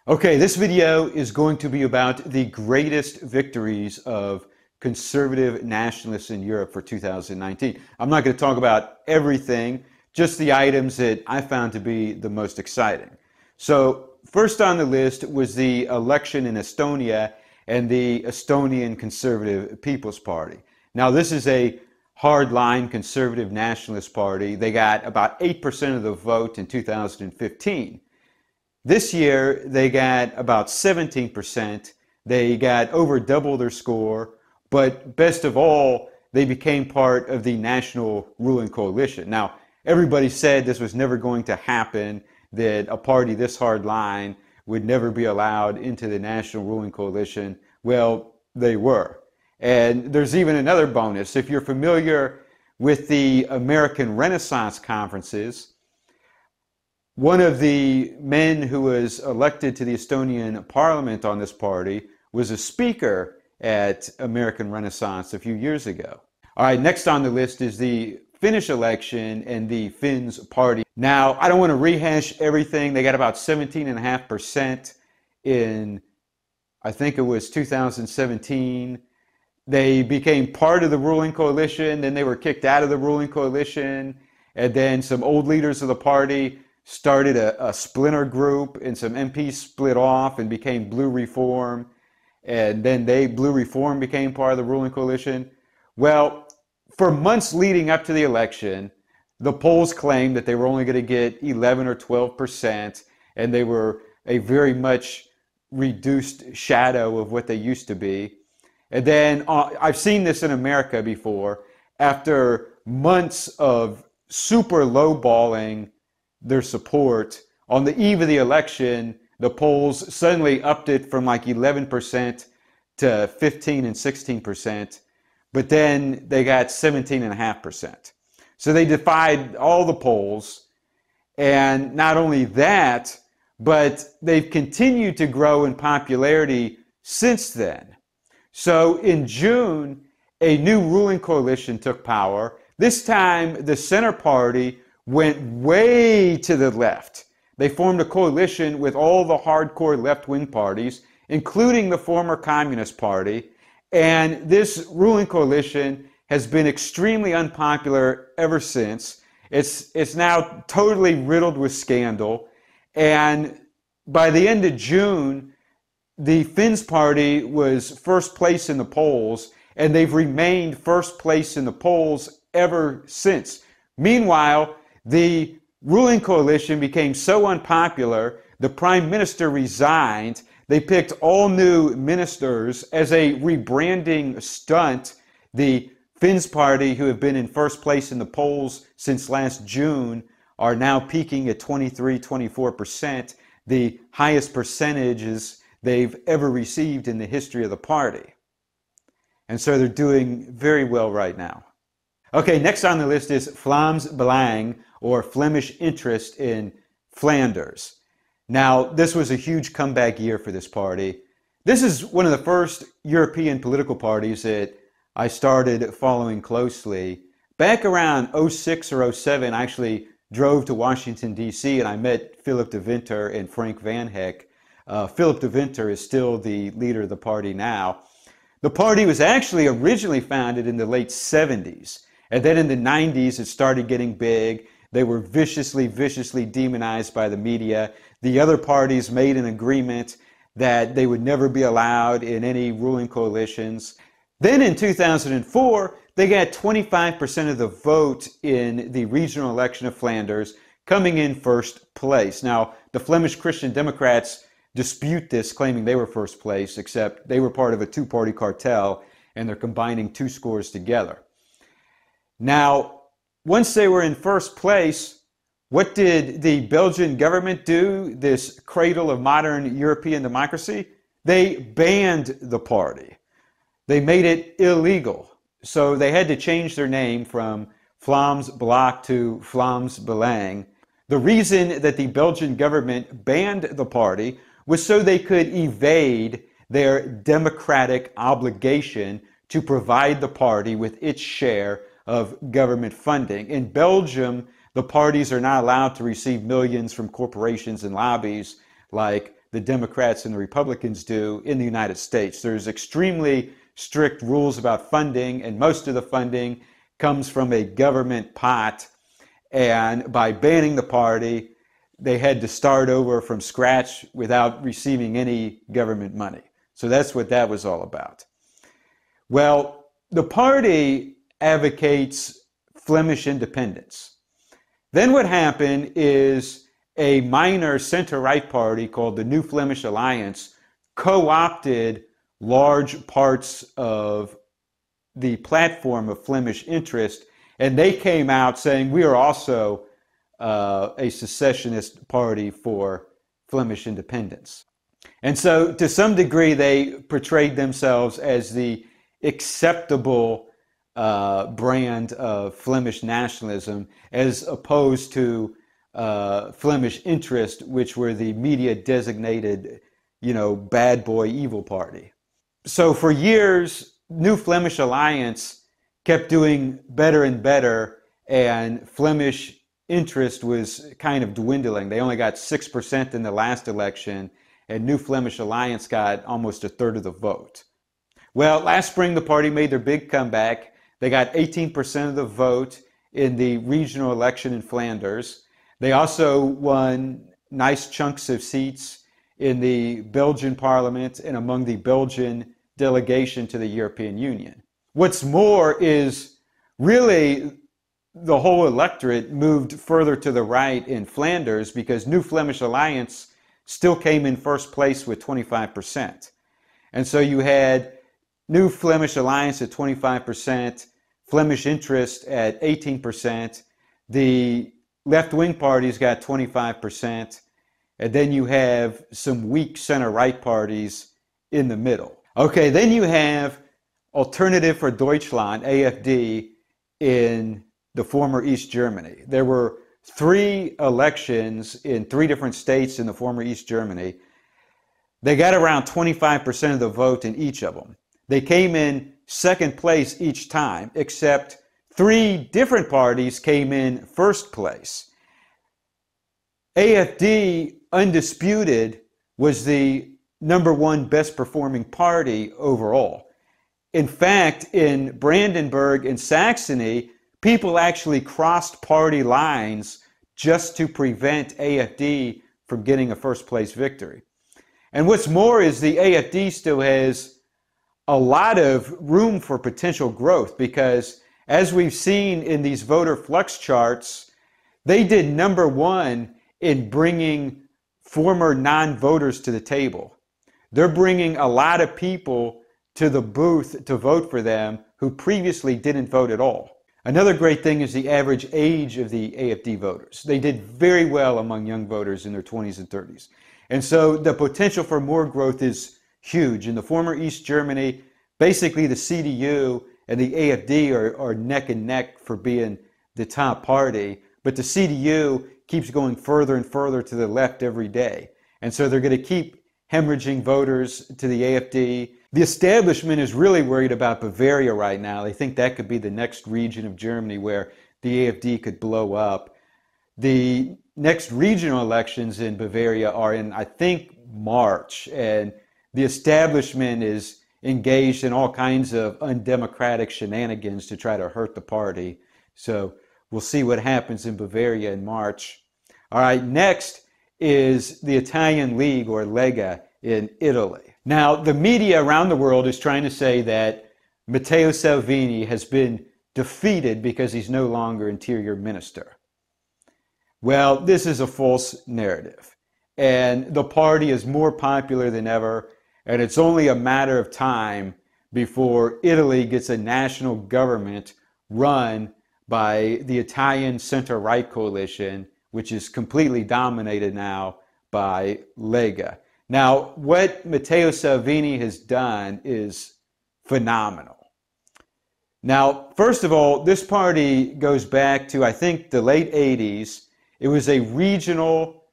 Okay, this video is going to be about the greatest victories of conservative nationalists in Europe for 2019. I'm not going to talk about everything, just the items that I found to be the most exciting. So, first on the list was the election in Estonia and the Estonian Conservative People's Party. Now, this is a hardline conservative nationalist party. They got about 8% of the vote in 2015. This year, they got about 17%. They got over double their score. But best of all, they became part of the national ruling coalition. Now, everybody said this was never going to happen, that a party this hard line would never be allowed into the national ruling coalition. Well, they were. And there's even another bonus. If you're familiar with the American Renaissance conferences, one of the men who was elected to the Estonian parliament on this party was a speaker at American Renaissance a few years ago. All right, next on the list is the Finnish election and the Finns party. Now, I don't want to rehash everything. They got about 17.5% in, I think it was 2017. They became part of the ruling coalition, then they were kicked out of the ruling coalition, and then some old leaders of the party started a splinter group, and some MPs split off and became Blue Reform, and then Blue Reform became part of the ruling coalition. Well, for months leading up to the election, the polls claimed that they were only going to get 11 or 12%, and they were a very much reduced shadow of what they used to be. And then I've seen this in America before. After months of super lowballing their support, on the eve of the election, the polls suddenly upped it from like 11% to 15 and 16%, but then they got 17.5%. So they defied all the polls, and not only that, but they've continued to grow in popularity since then. So in June, a new ruling coalition took power. This time, the Center Party went way to the left. They formed a coalition with all the hardcore left-wing parties, including the former Communist Party. And this ruling coalition has been extremely unpopular ever since. It's now totally riddled with scandal. And by the end of June, the Finns party was first place in the polls, and they've remained first place in the polls ever since. Meanwhile, the ruling coalition became so unpopular, the prime minister resigned. They picked all new ministers as a rebranding stunt. The Finns party, who have been in first place in the polls since last June, are now peaking at 23-24%, the highest percentages they've ever received in the history of the party. And so they're doing very well right now. Okay, next on the list is Vlaams Belang, or Flemish interest in Flanders. Now, this was a huge comeback year for this party. This is one of the first European political parties that I started following closely. Back around 06 or 07, I actually drove to Washington, D.C., and I met Philip de Winter and Frank Van Heck. Philip de Winter is still the leader of the party now. The party was actually originally founded in the late 70s. And then in the 90s, it started getting big. They were viciously demonized by the media. The other parties made an agreement that they would never be allowed in any ruling coalitions. Then in 2004, they got 25% of the vote in the regional election of Flanders, coming in first place. Now, the Flemish Christian Democrats dispute this, claiming they were first place, except they were part of a two-party cartel, and they're combining two scores together. Now, once they were in first place, what did the Belgian government do, this cradle of modern European democracy? They banned the party. They made it illegal. So they had to change their name from Vlaams Blok to Vlaams Belang. The reason that the Belgian government banned the party was so they could evade their democratic obligation to provide the party with its share of government funding. In Belgium, the parties are not allowed to receive millions from corporations and lobbies like the Democrats and the Republicans do in the United States. There's extremely strict rules about funding, and most of the funding comes from a government pot. And by banning the party, they had to start over from scratch without receiving any government money. So that's what that was all about. Well, the party advocates Flemish independence. Then what happened is a minor center-right party called the New Flemish Alliance co-opted large parts of the platform of Flemish interest, and they came out saying, we are also a secessionist party for Flemish independence. And so to some degree, they portrayed themselves as the acceptable brand of Flemish nationalism, as opposed to Flemish interest, which were the media designated, bad boy evil party. So for years, New Flemish Alliance kept doing better and better, and Flemish interest was kind of dwindling. They only got 6% in the last election, and New Flemish Alliance got almost a third of the vote. Well, last spring, the party made their big comeback. They got 18% of the vote in the regional election in Flanders. They also won nice chunks of seats in the Belgian parliament and among the Belgian delegation to the European Union. What's more is really the whole electorate moved further to the right in Flanders, because New Flemish Alliance still came in first place with 25%. And so you had New Flemish Alliance at 25%, Flemish interest at 18%, the left-wing parties got 25%, and then you have some weak center-right parties in the middle. Okay, then you have Alternative for Deutschland, AFD, in the former East Germany. There were 3 elections in 3 different states in the former East Germany. They got around 25% of the vote in each of them. They came in second place each time, except 3 different parties came in first place. AFD, undisputed, was the #1 best performing party overall. In fact, in Brandenburg and Saxony, people actually crossed party lines just to prevent AFD from getting a first place victory. And what's more is the AFD still has a lot of room for potential growth, because as we've seen in these voter flux charts, they did #1 in bringing former non-voters to the table. They're bringing a lot of people to the booth to vote for them who previously didn't vote at all. Another great thing is the average age of the AFD voters. They did very well among young voters in their 20s and 30s. And so the potential for more growth is huge. In the former East Germany, basically the CDU and the AFD are neck and neck for being the top party, but the CDU keeps going further and further to the left every day. And so they're going to keep hemorrhaging voters to the AFD. The establishment is really worried about Bavaria right now. They think that could be the next region of Germany where the AFD could blow up. The next regional elections in Bavaria are in, I think, March, and the establishment is engaged in all kinds of undemocratic shenanigans to try to hurt the party. So we'll see what happens in Bavaria in March. All right, next is the Italian League, or Lega, in Italy. Now, the media around the world is trying to say that Matteo Salvini has been defeated because he's no longer interior minister. Well, this is a false narrative, and the party is more popular than ever, and it's only a matter of time before Italy gets a national government run by the Italian center-right coalition, which is completely dominated now by Lega. Now, what Matteo Salvini has done is phenomenal. Now, first of all, this party goes back to, I think, the late 80s. It was a regional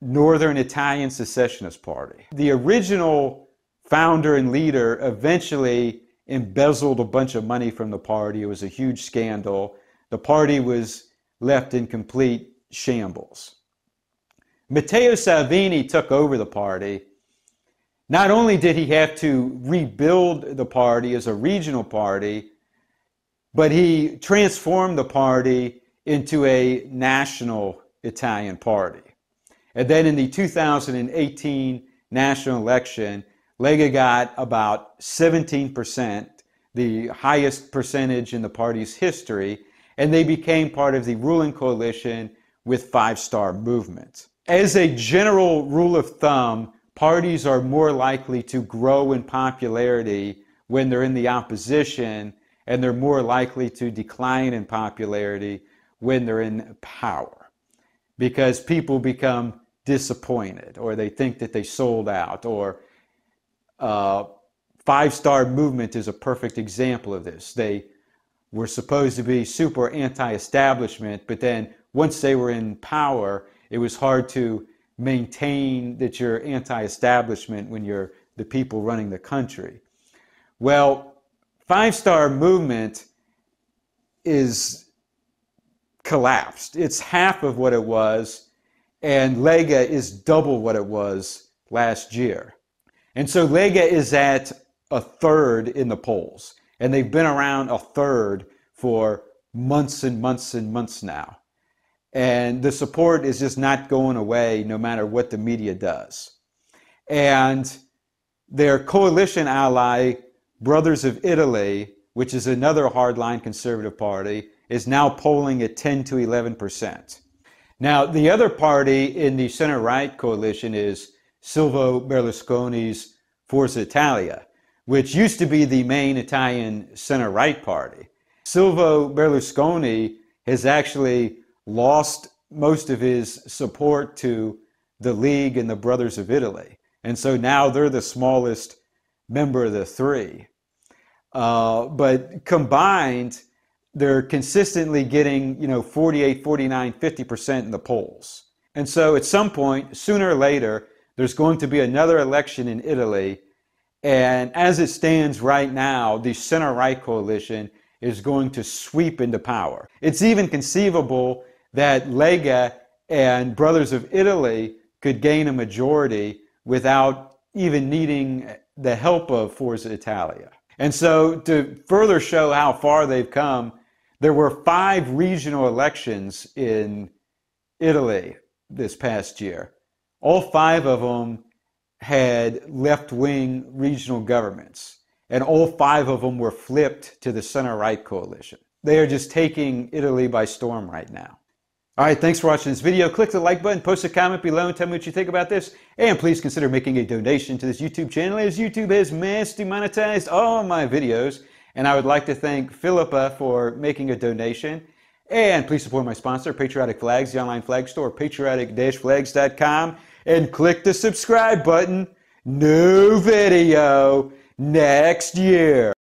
northern Italian secessionist party. The original founder and leader eventually embezzled a bunch of money from the party. It was a huge scandal. The party was left in complete shambles. Matteo Salvini took over the party, not only did he have to rebuild the party as a regional party, but he transformed the party into a national Italian party. And then in the 2018 national election, Lega got about 17%, the highest percentage in the party's history, and they became part of the ruling coalition with Five Star Movement. As a general rule of thumb, parties are more likely to grow in popularity when they're in the opposition, and they're more likely to decline in popularity when they're in power, because people become disappointed, or they think that they sold out, or Five Star Movement is a perfect example of this. They were supposed to be super anti-establishment, but then once they were in power, it was hard to maintain that you're anti-establishment when you're the people running the country. Well, Five Star Movement is collapsed. It's half of what it was, and Lega is double what it was last year. And so Lega is at a third in the polls, and they've been around a third for months and months and months now. And the support is just not going away no matter what the media does. And their coalition ally, Brothers of Italy, which is another hardline conservative party, is now polling at 10 to 11%. Now, the other party in the center-right coalition is Silvio Berlusconi's Forza Italia, which used to be the main Italian center-right party. Silvio Berlusconi has actually lost most of his support to the League and the Brothers of Italy. And so now they're the smallest member of the three. But combined, they're consistently getting, 48, 49, 50% in the polls. And so at some point, sooner or later, there's going to be another election in Italy. And as it stands right now, the center-right coalition is going to sweep into power. It's even conceivable that Lega and Brothers of Italy could gain a majority without even needing the help of Forza Italia. And so to further show how far they've come, there were 5 regional elections in Italy this past year. All 5 of them had left-wing regional governments, and all 5 of them were flipped to the center-right coalition. They are just taking Italy by storm right now. All right, thanks for watching this video. Click the like button, post a comment below, and tell me what you think about this. And please consider making a donation to this YouTube channel, as YouTube has mass demonetized all my videos. And I would like to thank Philippa for making a donation. And please support my sponsor, Patriotic Flags, the online flag store, patriotic-flags.com. And click the subscribe button. New video next year.